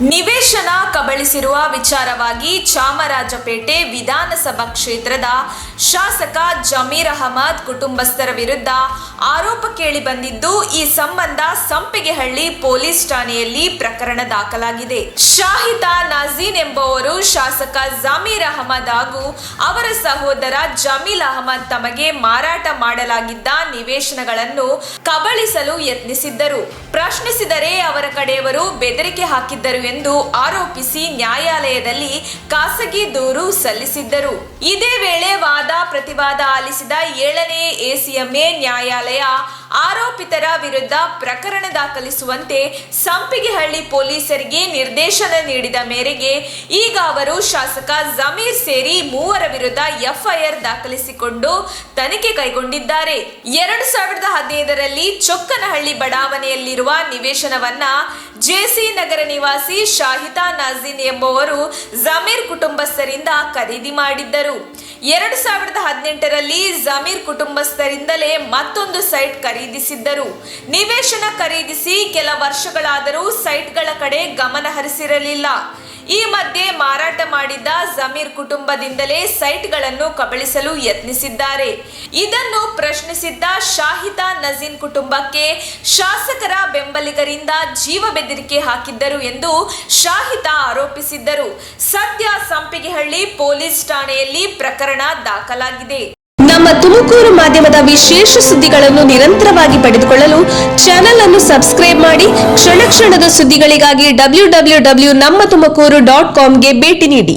ನಿವೇಶನ ಕಬಳಿಸಿರುವ ವಿಚಾರವಾಗಿ ಚಾಮರಾಜಪೇಟೆ ವಿಧಾನಸಭಾ ಕ್ಷೇತ್ರದ ಶಾಸಕ ಜಮೀರ್ ಅಹಮದ್ ಕುಟುಂಬಸ್ಥರ ವಿರುದ್ಧ ಆರೋಪ ಕೇಳಿಬಂದಿದ್ದು, ಈ ಸಂಬಂಧ ಸಂಪಿಗೆಹಳ್ಳಿ ಪೊಲೀಸ್ ಠಾಣೆಯಲ್ಲಿ ಪ್ರಕರಣ ದಾಖಲಾಗಿದೆ. ಶಾಹಿದಾ ನಾಜೀನ್ ಎಂಬುವರು ಶಾಸಕ ಜಮೀರ್ ಅಹಮದ್ ಹಾಗೂ ಅವರ ಸಹೋದರ ಜಮೀಲ್ ಅಹಮದ್ ತಮಗೆ ಮಾರಾಟ ಮಾಡಲಾಗಿದ್ದ ನಿವೇಶನಗಳನ್ನು ಕಬಳಿಸಲು ಯತ್ನಿಸಿದ್ದರು. ಪ್ರಶ್ನಿಸಿದರೆ ಅವರ ಕಡೆಯವರು ಬೆದರಿಕೆ ಹಾಕಿದ್ದರು ಎಂದು ಆರೋಪಿಸಿ ನ್ಯಾಯಾಲಯದಲ್ಲಿ ಖಾಸಗಿ ದೂರು ಸಲ್ಲಿಸಿದ್ದರು. ಇದೇ ವೇಳೆ ವಾದ ಪ್ರತಿವಾದ ಆಲಿಸಿದ 7ನೇ ಎಸಿಎಂಎ ನ್ಯಾಯಾಲಯ ಆರೋಪಿತರ ವಿರುದ್ಧ ಪ್ರಕರಣ ದಾಖಲಿಸುವಂತೆ ಸಂಪಿಗೆಹಳ್ಳಿ ಪೊಲೀಸರಿಗೆ ನಿರ್ದೇಶನ ನೀಡಿದ ಮೇರೆಗೆ ಈಗ ಅವರು ಶಾಸಕ ಜಮೀರ್ ಸೇರಿ 3 ವಿರುದ್ಧ ಎಫ್ಐಆರ್ ದಾಖಲಿಸಿಕೊಂಡು ತನಿಖೆ ಕೈಗೊಂಡಿದ್ದಾರೆ. 2015ರಲ್ಲಿ ಚೊಕ್ಕನಹಳ್ಳಿ ಬಡಾವಣೆಯಲ್ಲಿರುವ ನಿವೇಶನವನ್ನ ಜೆಸಿ ನಗರ ನಿವಾಸಿ ಶಾಹಿದಾ ನಾಜೀನ್ ಎಂಬುವರು ಜಮೀರ್ ಕುಟುಂಬಸ್ಥರಿಂದ ಖರೀದಿ ಮಾಡಿದ್ದರು. 2018ರಲ್ಲಿ ಜಮೀರ್ ಕುಟುಂಬಸ್ಥರಿಂದಲೇ ಮತ್ತೊಂದು ಸೈಟ್ ಖರೀದಿಸಿದ್ದರು. ನಿವೇಶನ ಖರೀದಿಸಿ ಕೆಲ ವರ್ಷಗಳಾದರೂ ಸೈಟ್ಗಳ ಕಡೆ ಗಮನ ಹರಿಸಿರಲಿಲ್ಲ. ಈ ಮಧ್ಯೆ ಮಾರಾಟ ಮಾಡಿದ್ದ ಜಮೀರ್ ಕುಟುಂಬದಿಂದಲೇ ಸೈಟ್ಗಳನ್ನು ಕಬಳಿಸಲು ಯತ್ನಿಸಿದ್ದಾರೆ. ಇದನ್ನು ಪ್ರಶ್ನಿಸಿದ್ದ ಶಾಹಿದಾ ನಾಜೀನ್ ಕುಟುಂಬಕ್ಕೆ ಶಾಸಕರ ಬೆಂಬಲಿಗರಿಂದ ಜೀವ ಬೆದರಿಕೆ ಹಾಕಿದ್ದರು ಎಂದು ಶಾಹಿದಾ ಆರೋಪಿಸಿದ್ದರು. ಸದ್ಯ ಸಂಪಿಗೆಹಳ್ಳಿ ಪೊಲೀಸ್ ಠಾಣೆಯಲ್ಲಿ ಪ್ರಕರಣ ದಾಖಲಾಗಿದೆ. ನಮ್ಮ ತುಮಕೂರು ಮಾಧ್ಯಮದ ವಿಶೇಷ ಸುದ್ದಿಗಳನ್ನು ನಿರಂತರವಾಗಿ ಪಡೆದುಕೊಳ್ಳಲು ಚಾನೆಲ್ ಅನ್ನು ಸಬ್ಸ್ಕ್ರೈಬ್ ಮಾಡಿ. ಕ್ಷಣ ಕ್ಷಣದ ಸುದ್ದಿಗಳಿಗಾಗಿ www.nammathumakuru.com ಗೆ ಭೇಟಿ ನೀಡಿ.